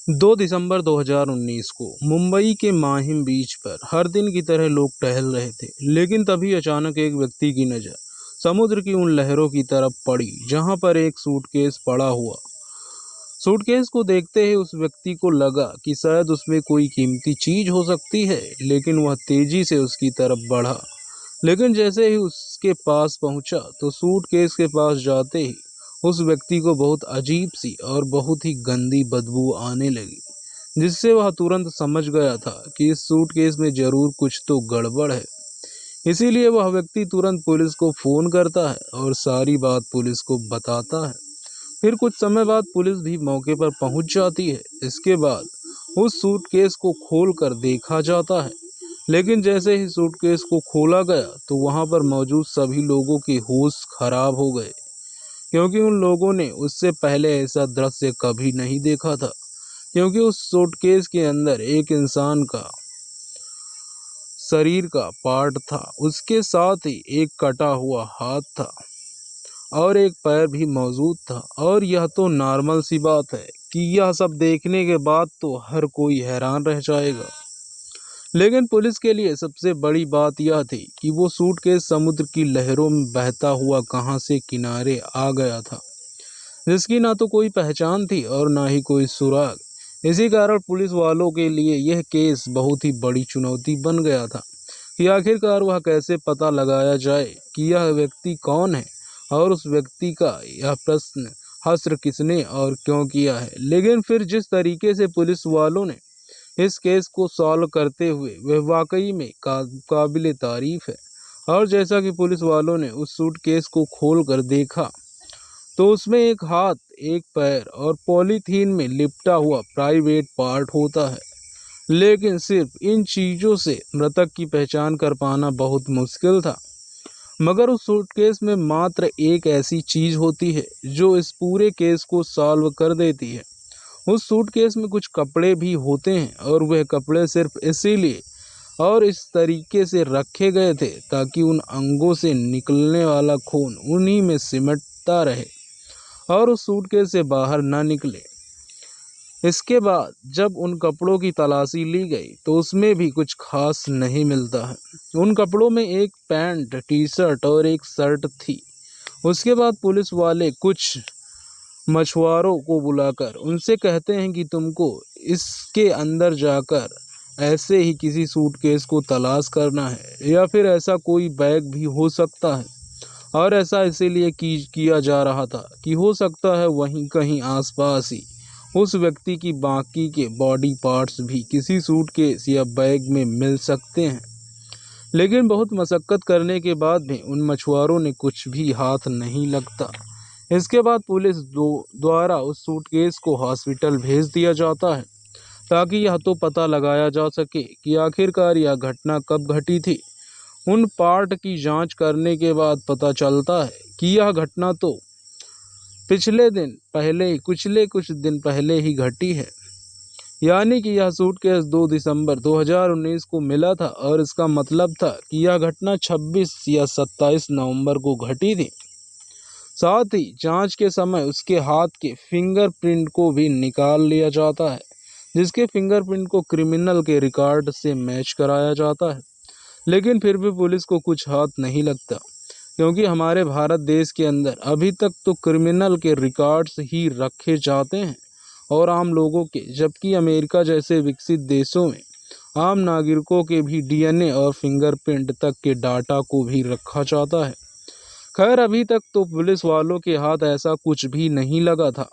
2 दिसंबर 2019 को मुंबई के माहिम बीच पर हर दिन की तरह लोग टहल रहे थे, लेकिन तभी अचानक एक व्यक्ति की नज़र समुद्र की उन लहरों की तरफ पड़ी जहां पर एक सूटकेस पड़ा हुआ। सूटकेस को देखते ही उस व्यक्ति को लगा कि शायद उसमें कोई कीमती चीज हो सकती है, लेकिन वह तेजी से उसकी तरफ बढ़ा। लेकिन जैसे ही उसके पास पहुंचा तो सूटकेस के पास जाते ही उस व्यक्ति को बहुत अजीब सी और बहुत ही गंदी बदबू आने लगी, जिससे वह तुरंत समझ गया था कि इस सूटकेस में जरूर कुछ तो गड़बड़ है। इसीलिए वह व्यक्ति तुरंत पुलिस को फोन करता है और सारी बात पुलिस को बताता है। फिर कुछ समय बाद पुलिस भी मौके पर पहुंच जाती है। इसके बाद उस सूटकेस को खोल कर देखा जाता है, लेकिन जैसे ही सूटकेस को खोला गया तो वहां पर मौजूद सभी लोगों के होश खराब हो गए, क्योंकि उन लोगों ने उससे पहले ऐसा दृश्य कभी नहीं देखा था। क्योंकि उस सूटकेस के अंदर एक इंसान का शरीर का पार्ट था, उसके साथ ही एक कटा हुआ हाथ था और एक पैर भी मौजूद था। और यह तो नॉर्मल सी बात है कि यह सब देखने के बाद तो हर कोई हैरान रह जाएगा, लेकिन पुलिस के लिए सबसे बड़ी बात यह थी कि वो सूटकेस समुद्र की लहरों में बहता हुआ कहां से किनारे आ गया था, जिसकी ना तो कोई पहचान थी और ना ही कोई सुराग। इसी कारण पुलिस वालों के लिए यह केस बहुत ही बड़ी चुनौती बन गया था कि आखिरकार वह कैसे पता लगाया जाए कि यह व्यक्ति कौन है और उस व्यक्ति का यह प्रश्न हस्र किसने और क्यों किया है। लेकिन फिर जिस तरीके से पुलिस वालों ने इस केस को सॉल्व करते हुए वह वाकई में काबिले तारीफ है। और जैसा कि पुलिस वालों ने उस सूटकेस को खोल कर देखा तो उसमें एक हाथ, एक पैर और पॉलीथीन में लिपटा हुआ प्राइवेट पार्ट होता है। लेकिन सिर्फ इन चीजों से मृतक की पहचान कर पाना बहुत मुश्किल था। मगर उस सूटकेस में मात्र एक ऐसी चीज होती है जो इस पूरे केस को सॉल्व कर देती है। उस सूटकेस में कुछ कपड़े भी होते हैं और वह कपड़े सिर्फ इसीलिए और इस तरीके से रखे गए थे ताकि उन अंगों से निकलने वाला खून उन्हीं में सिमटता रहे और उस सूटकेस से बाहर ना निकले। इसके बाद जब उन कपड़ों की तलाशी ली गई तो उसमें भी कुछ खास नहीं मिलता है। उन कपड़ों में एक पैंट, टी शर्ट और एक शर्ट थी। उसके बाद पुलिस वाले कुछ मछुआरों को बुलाकर उनसे कहते हैं कि तुमको इसके अंदर जाकर ऐसे ही किसी सूटकेस को तलाश करना है, या फिर ऐसा कोई बैग भी हो सकता है। और ऐसा इसीलिए किया जा रहा था कि हो सकता है वहीं कहीं आसपास ही उस व्यक्ति की बाकी के बॉडी पार्ट्स भी किसी सूटकेस या बैग में मिल सकते हैं। लेकिन बहुत मशक्कत करने के बाद भी उन मछुआरों ने कुछ भी हाथ नहीं लगता। इसके बाद पुलिस द्वारा उस सूटकेस को हॉस्पिटल भेज दिया जाता है ताकि यह तो पता लगाया जा सके कि आखिरकार यह घटना कब घटी थी। उन पार्ट की जांच करने के बाद पता चलता है कि यह घटना तो पिछले कुछ दिन पहले ही घटी है। यानी कि यह सूटकेस 2 दिसंबर 2019 को मिला था और इसका मतलब था कि यह घटना 26 या 27 नवंबर को घटी थी। साथ ही जांच के समय उसके हाथ के फिंगरप्रिंट को भी निकाल लिया जाता है, जिसके फिंगरप्रिंट को क्रिमिनल के रिकॉर्ड से मैच कराया जाता है। लेकिन फिर भी पुलिस को कुछ हाथ नहीं लगता, क्योंकि हमारे भारत देश के अंदर अभी तक तो क्रिमिनल के रिकॉर्ड्स ही रखे जाते हैं और आम लोगों के, जबकि अमेरिका जैसे विकसित देशों में आम नागरिकों के भी डीएनए और फिंगरप्रिंट तक के डाटा को भी रखा जाता है। खैर, अभी तक तो पुलिस वालों के हाथ ऐसा कुछ भी नहीं लगा था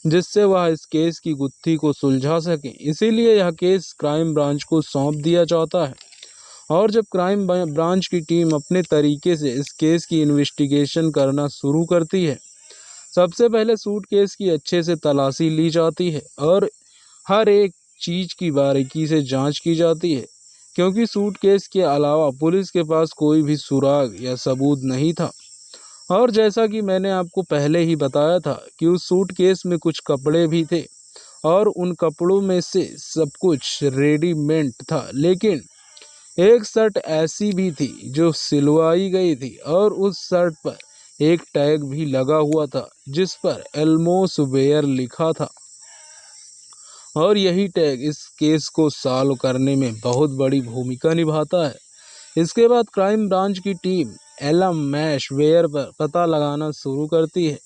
जिससे वह इस केस की गुत्थी को सुलझा सके। इसीलिए यह केस क्राइम ब्रांच को सौंप दिया जाता है और जब क्राइम ब्रांच की टीम अपने तरीके से इस केस की इन्वेस्टिगेशन करना शुरू करती है, सबसे पहले सूटकेस की अच्छे से तलाशी ली जाती है और हर एक चीज की बारीकी से जांच की जाती है, क्योंकि सूटकेस के अलावा पुलिस के पास कोई भी सुराग या सबूत नहीं था। और जैसा कि मैंने आपको पहले ही बताया था कि उस सूटकेस में कुछ कपड़े भी थे और उन कपड़ों में से सब कुछ रेडीमेड था, लेकिन एक शर्ट ऐसी भी थी जो सिलवाई गई थी और उस शर्ट पर एक टैग भी लगा हुआ था जिस पर एल्मोस वेयर लिखा था। और यही टैग इस केस को सॉल्व करने में बहुत बड़ी भूमिका निभाता है। इसके बाद क्राइम ब्रांच की टीम एलम मैश वेयर पर पता लगाना शुरू करती है।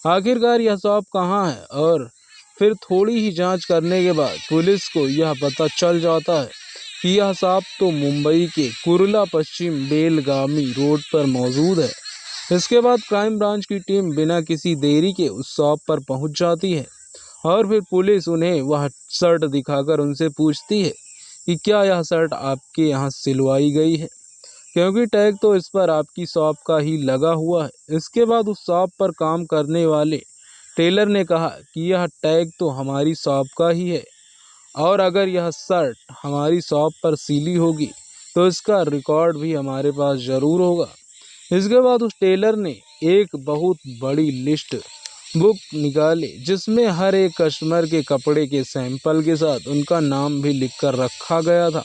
आखिरकार यह शॉप कहाँ है, और फिर थोड़ी ही जांच करने के बाद पुलिस को यह पता चल जाता है कि यह शॉप तो मुंबई के कुर्ला पश्चिम बेलगामी रोड पर मौजूद है। इसके बाद क्राइम ब्रांच की टीम बिना किसी देरी के उस शॉप पर पहुंच जाती है और फिर पुलिस उन्हें वह शर्ट दिखाकर उनसे पूछती है कि क्या यह शर्ट आपके यहाँ सिलवाई गई है, क्योंकि टैग तो इस पर आपकी शॉप का ही लगा हुआ है। इसके बाद उस शॉप पर काम करने वाले टेलर ने कहा कि यह टैग तो हमारी शॉप का ही है, और अगर यह शर्ट हमारी शॉप पर सिली होगी तो इसका रिकॉर्ड भी हमारे पास ज़रूर होगा। इसके बाद उस टेलर ने एक बहुत बड़ी लिस्ट बुक निकाली जिसमें हर एक कस्टमर के कपड़े के सैंपल के साथ उनका नाम भी लिखकर रखा गया था।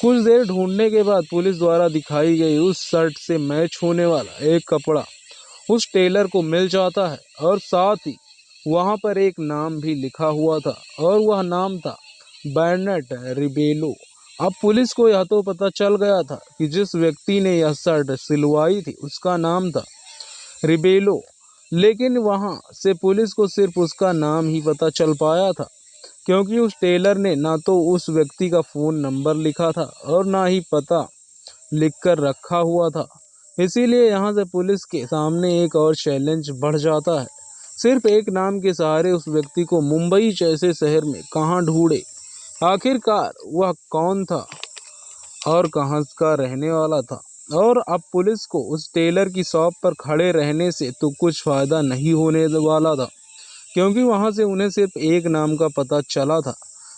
कुछ देर ढूंढने के बाद पुलिस द्वारा दिखाई गई उस शर्ट से मैच होने वाला एक कपड़ा उस टेलर को मिल जाता है, और साथ ही वहां पर एक नाम भी लिखा हुआ था, और वह नाम था बर्नट रिबेलो। अब पुलिस को यह तो पता चल गया था कि जिस व्यक्ति ने यह शर्ट सिलवाई थी उसका नाम था रिबेलो, लेकिन वहां से पुलिस को सिर्फ उसका नाम ही पता चल पाया था, क्योंकि उस टेलर ने ना तो उस व्यक्ति का फ़ोन नंबर लिखा था और ना ही पता लिखकर रखा हुआ था। इसीलिए यहाँ से पुलिस के सामने एक और चैलेंज बढ़ जाता है। सिर्फ एक नाम के सहारे उस व्यक्ति को मुंबई जैसे शहर में कहाँ ढूंढे, आखिरकार वह कौन था और कहाँ का रहने वाला था। और अब पुलिस को उस टेलर की शॉप पर खड़े रहने से तो कुछ फ़ायदा नहीं होने वाला था, क्योंकि वहां से उन्हें सिर्फ एक नाम का पता चला था,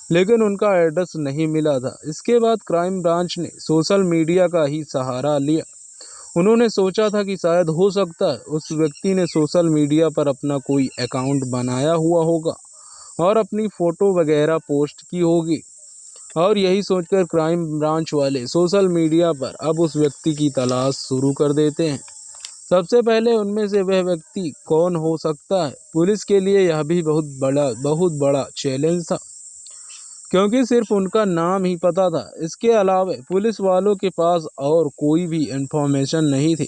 लेकिन उनका एड्रेस नहीं मिला था। इसके बाद क्राइम ब्रांच ने सोशल मीडिया का ही सहारा लिया। उन्होंने सोचा था कि शायद हो सकता है उस व्यक्ति ने सोशल मीडिया पर अपना कोई अकाउंट बनाया हुआ होगा और अपनी फ़ोटो वगैरह पोस्ट की होगी, और यही सोचकर क्राइम ब्रांच वाले सोशल मीडिया पर अब उस व्यक्ति की तलाश शुरू कर देते हैं। सबसे पहले उनमें से वह व्यक्ति कौन हो सकता है, पुलिस के लिए यह भी बहुत बड़ा चैलेंज था, क्योंकि सिर्फ उनका नाम ही पता था। इसके अलावा पुलिस वालों के पास और कोई भी इंफॉर्मेशन नहीं थी,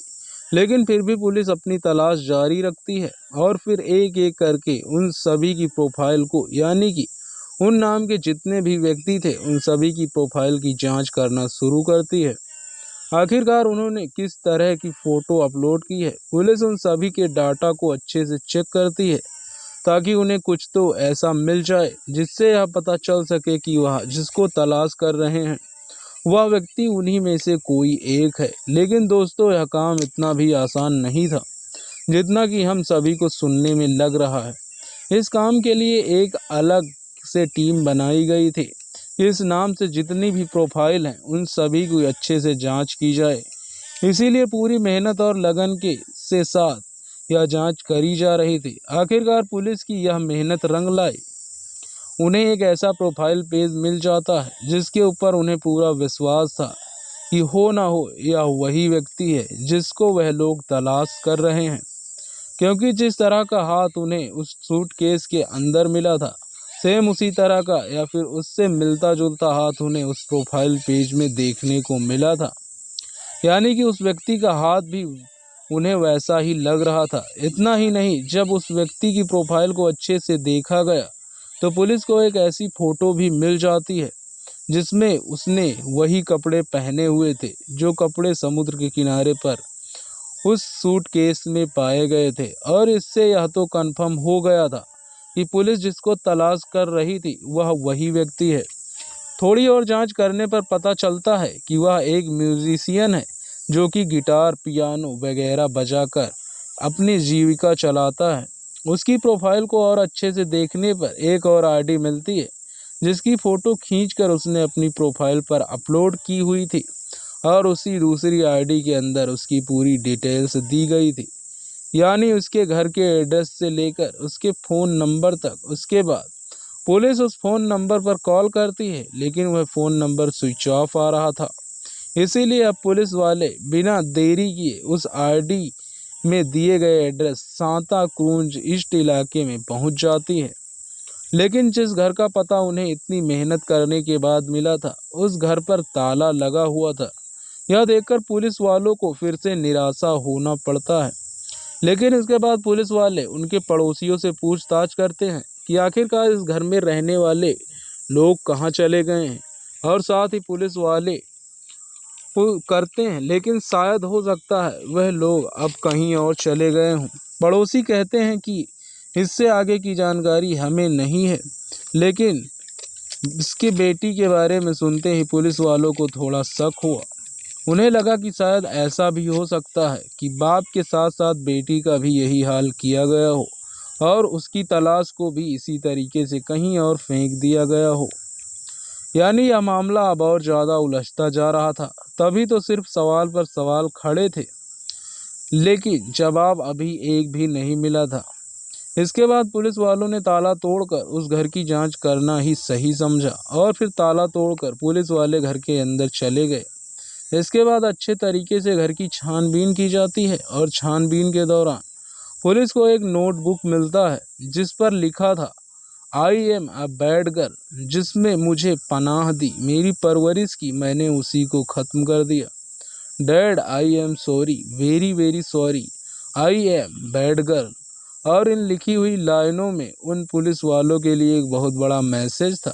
लेकिन फिर भी पुलिस अपनी तलाश जारी रखती है और फिर एक एक करके उन सभी की प्रोफाइल को, यानी कि उन नाम के जितने भी व्यक्ति थे उन सभी की प्रोफाइल की जांच करना शुरू करती है। आखिरकार उन्होंने किस तरह की फ़ोटो अपलोड की है, पुलिस उन सभी के डाटा को अच्छे से चेक करती है ताकि उन्हें कुछ तो ऐसा मिल जाए जिससे यह पता चल सके कि वह जिसको तलाश कर रहे हैं वह व्यक्ति उन्हीं में से कोई एक है। लेकिन दोस्तों, यह काम इतना भी आसान नहीं था जितना कि हम सभी को सुनने में लग रहा है। इस काम के लिए एक अलग से टीम बनाई गई थी। इस नाम से जितनी भी प्रोफाइल हैं उन सभी की अच्छे से जांच की जाए, इसीलिए पूरी मेहनत और लगन के से साथ यह जांच करी जा रही थी। आखिरकार पुलिस की यह मेहनत रंग लाई। उन्हें एक ऐसा प्रोफाइल पेज मिल जाता है जिसके ऊपर उन्हें पूरा विश्वास था कि हो ना हो यह वही व्यक्ति है जिसको वह लोग तलाश कर रहे हैं, क्योंकि जिस तरह का हाथ उन्हें उस सूटकेस के अंदर मिला था सेम उसी तरह का या फिर उससे मिलता जुलता हाथ उन्हें उस प्रोफाइल पेज में देखने को मिला था। यानी कि उस व्यक्ति का हाथ भी उन्हें वैसा ही लग रहा था। इतना ही नहीं, जब उस व्यक्ति की प्रोफाइल को अच्छे से देखा गया तो पुलिस को एक ऐसी फ़ोटो भी मिल जाती है जिसमें उसने वही कपड़े पहने हुए थे जो कपड़े समुद्र के किनारे पर उस सूटकेस में पाए गए थे। और इससे यह तो कंफर्म हो गया था कि पुलिस जिसको तलाश कर रही थी वह वही व्यक्ति है। थोड़ी और जांच करने पर पता चलता है कि वह एक म्यूजिशियन है जो कि गिटार, पियानो वगैरह बजाकर अपनी जीविका चलाता है। उसकी प्रोफाइल को और अच्छे से देखने पर एक और आईडी मिलती है जिसकी फ़ोटो खींचकर उसने अपनी प्रोफाइल पर अपलोड की हुई थी, और उसी दूसरी आईडी के अंदर उसकी पूरी डिटेल्स दी गई थी, यानी उसके घर के एड्रेस से लेकर उसके फ़ोन नंबर तक। उसके बाद पुलिस उस फ़ोन नंबर पर कॉल करती है, लेकिन वह फ़ोन नंबर स्विच ऑफ आ रहा था। इसीलिए अब पुलिस वाले बिना देरी किए उस आईडी में दिए गए एड्रेस सांता क्रूज ईस्ट इलाके में पहुंच जाती है। लेकिन जिस घर का पता उन्हें इतनी मेहनत करने के बाद मिला था, उस घर पर ताला लगा हुआ था। यह देखकर पुलिस वालों को फिर से निराशा होना पड़ता है। लेकिन इसके बाद पुलिस वाले उनके पड़ोसियों से पूछताछ करते हैं कि आखिरकार इस घर में रहने वाले लोग कहाँ चले गए हैं, और साथ ही पुलिस वाले वो करते हैं, लेकिन शायद हो सकता है वह लोग अब कहीं और चले गए हों। पड़ोसी कहते हैं कि इससे आगे की जानकारी हमें नहीं है, लेकिन इसकी बेटी के बारे में सुनते ही पुलिस वालों को थोड़ा शक हुआ। उन्हें लगा कि शायद ऐसा भी हो सकता है कि बाप के साथ साथ बेटी का भी यही हाल किया गया हो और उसकी तलाश को भी इसी तरीके से कहीं और फेंक दिया गया हो। यानी यह मामला अब और ज़्यादा उलझता जा रहा था। तभी तो सिर्फ सवाल पर सवाल खड़े थे, लेकिन जवाब अभी एक भी नहीं मिला था। इसके बाद पुलिस वालों ने ताला तोड़कर उस घर की जांच करना ही सही समझा और फिर ताला तोड़कर पुलिस वाले घर के अंदर चले गए। इसके बाद अच्छे तरीके से घर की छानबीन की जाती है और छानबीन के दौरान पुलिस को एक नोटबुक मिलता है जिस पर लिखा था, I am a bad girl, जिसमें मुझे पनाह दी, मेरी परवरिश की, मैंने उसी को ख़त्म कर दिया। Dad I am sorry, very very sorry, I am bad girl. और इन लिखी हुई लाइनों में उन पुलिस वालों के लिए एक बहुत बड़ा मैसेज था।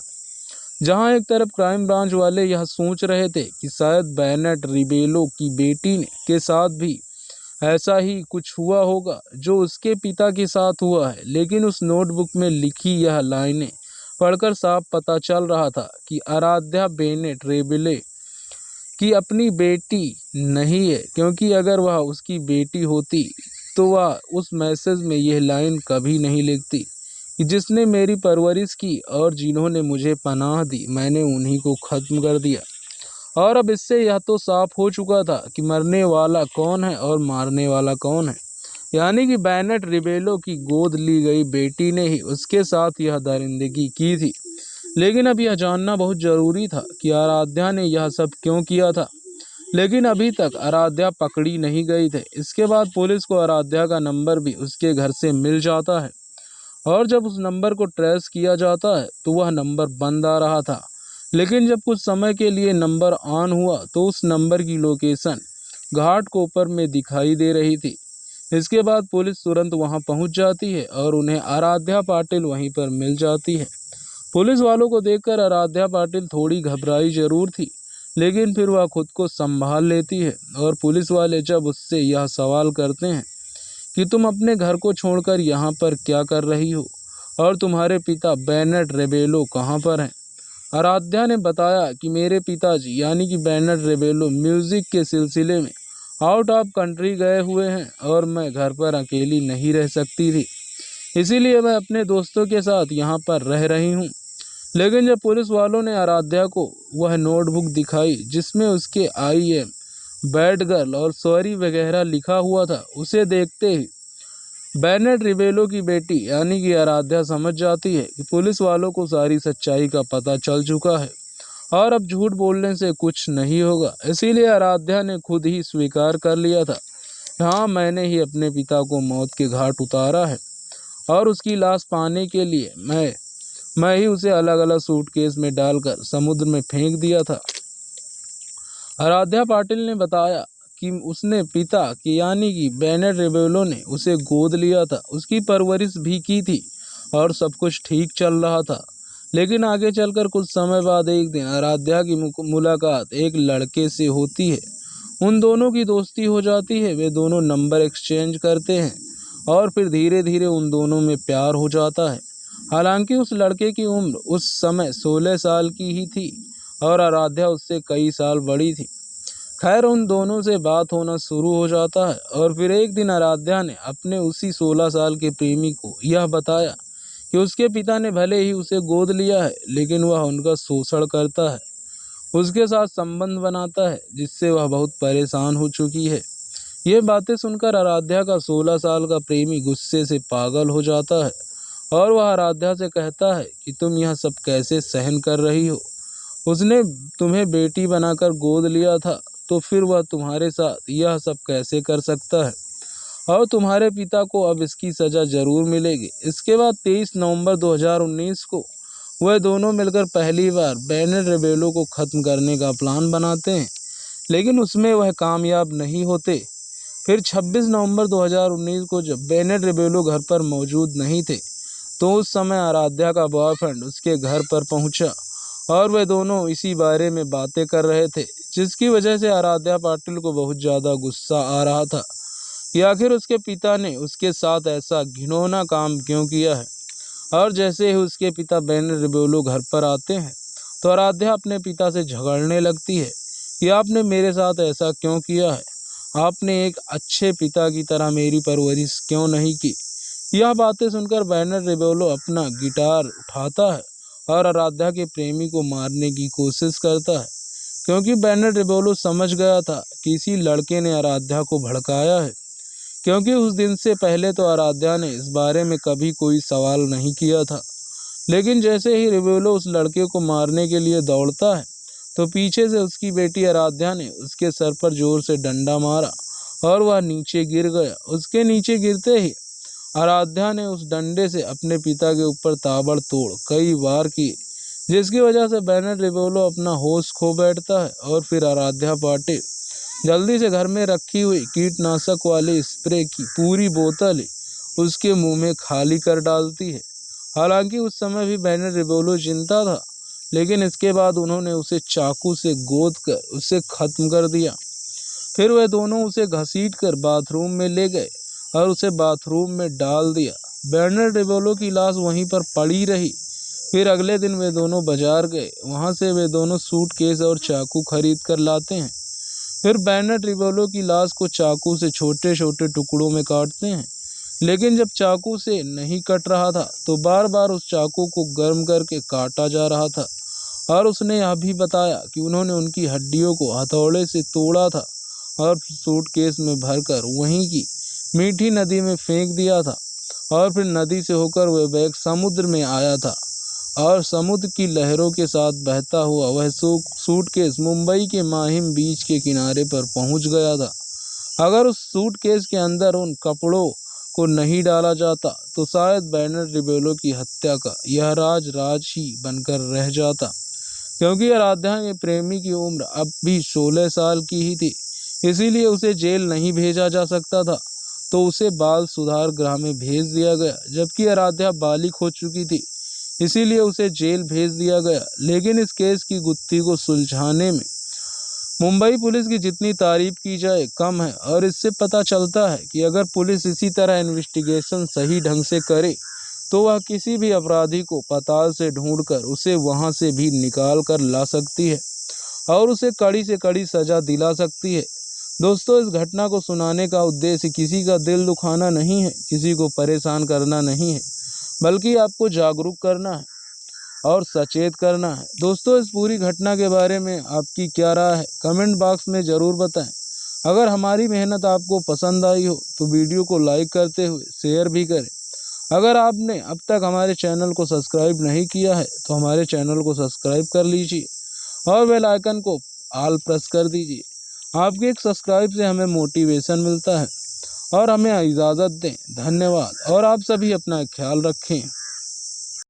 जहां एक तरफ क्राइम ब्रांच वाले यह सोच रहे थे कि शायद बेनेट रिबेलो की बेटी के साथ भी ऐसा ही कुछ हुआ होगा जो उसके पिता के साथ हुआ है, लेकिन उस नोटबुक में लिखी यह लाइनें पढ़कर साफ पता चल रहा था कि आराध्या बेनेट रेबेले की अपनी बेटी नहीं है, क्योंकि अगर वह उसकी बेटी होती तो वह उस मैसेज में यह लाइन कभी नहीं लिखती कि जिसने मेरी परवरिश की और जिन्होंने मुझे पनाह दी, मैंने उन्हीं को ख़त्म कर दिया। और अब इससे यह तो साफ हो चुका था कि मरने वाला कौन है और मारने वाला कौन है। यानी कि बेनेट रिबेलो की गोद ली गई बेटी ने ही उसके साथ यह दरिंदगी की थी। लेकिन अब यह जानना बहुत ज़रूरी था कि आराध्या ने यह सब क्यों किया था। लेकिन अभी तक आराध्या पकड़ी नहीं गई थी। इसके बाद पुलिस को आराध्या का नंबर भी उसके घर से मिल जाता है और जब उस नंबर को ट्रेस किया जाता है तो वह नंबर बंद आ रहा था। लेकिन जब कुछ समय के लिए नंबर ऑन हुआ तो उस नंबर की लोकेशन घाट कोपर में दिखाई दे रही थी। इसके बाद पुलिस तुरंत वहां पहुंच जाती है और उन्हें आराध्या पाटिल वहीं पर मिल जाती है। पुलिस वालों को देखकर आराध्या पाटिल थोड़ी घबराई जरूर थी, लेकिन फिर वह खुद को संभाल लेती है और पुलिस वाले जब उससे यह सवाल करते हैं कि तुम अपने घर को छोड़कर यहाँ पर क्या कर रही हो और तुम्हारे पिता बेनेट रेबेलो कहाँ पर हैं, आराध्या ने बताया कि मेरे पिताजी यानी कि बेनेट रेबेलो म्यूजिक के सिलसिले में आउट ऑफ कंट्री गए हुए हैं और मैं घर पर अकेली नहीं रह सकती थी, इसीलिए मैं अपने दोस्तों के साथ यहाँ पर रह रही हूँ। लेकिन जब पुलिस वालों ने आराध्या को वह नोटबुक दिखाई जिसमें उसके आई एम बैड गर्ल और सॉरी वगैरह लिखा हुआ था, उसे देखते ही बेनेट रिबेलो की बेटी यानी कि आराध्या समझ जाती है कि पुलिस वालों को सारी सच्चाई का पता चल चुका है और अब झूठ बोलने से कुछ नहीं होगा। इसीलिए आराध्या ने खुद ही स्वीकार कर लिया था, हाँ मैंने ही अपने पिता को मौत के घाट उतारा है और उसकी लाश पाने के लिए मैं ही उसे अलग अलग सूटकेस में डालकर समुद्र में फेंक दिया था। आराध्या पाटिल ने बताया कि उसने पिता की यानी कि बेनेट रिबेलो ने उसे गोद लिया था, उसकी परवरिश भी की थी और सब कुछ ठीक चल रहा था। लेकिन आगे चलकर कुछ समय बाद एक दिन आराध्या की मुलाकात एक लड़के से होती है। उन दोनों की दोस्ती हो जाती है, वे दोनों नंबर एक्सचेंज करते हैं और फिर धीरे धीरे उन दोनों में प्यार हो जाता है। हालांकि उस लड़के की उम्र उस समय 16 साल की ही थी और आराध्या उससे कई साल बड़ी थी। खैर उन दोनों से बात होना शुरू हो जाता है और फिर एक दिन आराध्या ने अपने उसी 16 साल के प्रेमी को यह बताया कि उसके पिता ने भले ही उसे गोद लिया है, लेकिन वह उनका शोषण करता है, उसके साथ संबंध बनाता है, जिससे वह बहुत परेशान हो चुकी है। ये बातें सुनकर आराध्या का 16 साल का प्रेमी गुस्से से पागल हो जाता है और वह आराध्या से कहता है कि तुम यह सब कैसे सहन कर रही हो, उसने तुम्हें बेटी बनाकर गोद लिया था, तो फिर वह तुम्हारे साथ यह सब कैसे कर सकता है। और तुम्हारे पिता को अब इसकी सज़ा ज़रूर मिलेगी। इसके बाद 23 नवंबर 2019 को वह दोनों मिलकर पहली बार बेनेट रेबेलो को ख़त्म करने का प्लान बनाते हैं, लेकिन उसमें वह कामयाब नहीं होते। फिर 26 नवंबर 2019 को जब बेनेट रेबेलो घर पर मौजूद नहीं थे, तो उस समय आराध्या का बॉयफ्रेंड उसके घर पर पहुंचा और वे दोनों इसी बारे में बातें कर रहे थे, जिसकी वजह से आराध्या पाटिल को बहुत ज़्यादा गुस्सा आ रहा था कि आखिर उसके पिता ने उसके साथ ऐसा घिनौना काम क्यों किया है। और जैसे ही उसके पिता बेनेट रेबेलो घर पर आते हैं, तो आराध्या अपने पिता से झगड़ने लगती है कि आपने मेरे साथ ऐसा क्यों किया है, आपने एक अच्छे पिता की तरह मेरी परवरिश क्यों नहीं की। यह बातें सुनकर बेनेट रेबेलो अपना गिटार उठाता है और आराध्या के प्रेमी को मारने की कोशिश करता है, क्योंकि बेनेट रेबेलो समझ गया था कि इसी लड़के ने आराध्या को भड़काया है। क्योंकि उस दिन से पहले तो आराध्या ने इस बारे में कभी कोई सवाल नहीं किया था, लेकिन जैसे ही रेबेलो उस लड़के को मारने के लिए दौड़ता है, तो पीछे से उसकी बेटी आराध्या ने उसके सर पर जोर से डंडा मारा और वह नीचे गिर गया। उसके नीचे गिरते ही आराध्या ने उस डंडे से अपने पिता के ऊपर ताबड़तोड़ कई वार किए, जिसकी वजह से बेनेट रेबेलो अपना होश खो बैठता है। और फिर आराध्या पाटिल जल्दी से घर में रखी हुई कीटनाशक वाली स्प्रे की पूरी बोतल ही उसके मुंह में खाली कर डालती है। हालांकि उस समय भी बेनेट रेबेलो चिंता था, लेकिन इसके बाद उन्होंने उसे चाकू से गोद कर उसे ख़त्म कर दिया। फिर वे दोनों उसे घसीट कर बाथरूम में ले गए और उसे बाथरूम में डाल दिया। बेनेट रेबेलो की लाश वहीं पर पड़ी रही। फिर अगले दिन वे दोनों बाजार गए, वहां से वे दोनों सूटकेस और चाकू खरीद कर लाते हैं। फिर बेनेट रेबेलो की लाश को चाकू से छोटे छोटे टुकड़ों में काटते हैं, लेकिन जब चाकू से नहीं कट रहा था, तो बार बार उस चाकू को गर्म करके काटा जा रहा था। और उसने यह भी बताया कि उन्होंने उनकी हड्डियों को हथौड़े से तोड़ा था और सूटकेस में भरकर वहीं की मीठी नदी में फेंक दिया था। और फिर नदी से होकर वह बैग समुद्र में आया था और समुद्र की लहरों के साथ बहता हुआ वह सूटकेस मुंबई के माहिम बीच के किनारे पर पहुंच गया था। अगर उस सूटकेस के अंदर उन कपड़ों को नहीं डाला जाता, तो शायद बेनेट रेबेलो की हत्या का यह राज ही बनकर रह जाता। क्योंकि आराध्या के प्रेमी की उम्र अब भी 16 साल की ही थी, इसीलिए उसे जेल नहीं भेजा जा सकता था, तो उसे बाल सुधार गृह में भेज दिया गया। जबकि आराध्या बालिग हो चुकी थी, इसीलिए उसे जेल भेज दिया गया। लेकिन इस केस की गुत्थी को सुलझाने में मुंबई पुलिस की जितनी तारीफ की जाए कम है। और इससे पता चलता है कि अगर पुलिस इसी तरह इन्वेस्टिगेशन सही ढंग से करे, तो वह किसी भी अपराधी को पाताल से ढूंढकर उसे वहां से भी निकाल कर ला सकती है और उसे कड़ी से कड़ी सजा दिला सकती है। दोस्तों, इस घटना को सुनाने का उद्देश्य किसी का दिल दुखाना नहीं है, किसी को परेशान करना नहीं है, बल्कि आपको जागरूक करना है और सचेत करना है। दोस्तों, इस पूरी घटना के बारे में आपकी क्या राय है, कमेंट बॉक्स में ज़रूर बताएं। अगर हमारी मेहनत आपको पसंद आई हो, तो वीडियो को लाइक करते हुए शेयर भी करें। अगर आपने अब तक हमारे चैनल को सब्सक्राइब नहीं किया है, तो हमारे चैनल को सब्सक्राइब कर लीजिए और बेल आइकन को ऑल प्रेस कर दीजिए। आपके एक सब्सक्राइब से हमें मोटिवेशन मिलता है। और हमें इजाज़त दें। धन्यवाद और आप सभी अपना ख्याल रखें।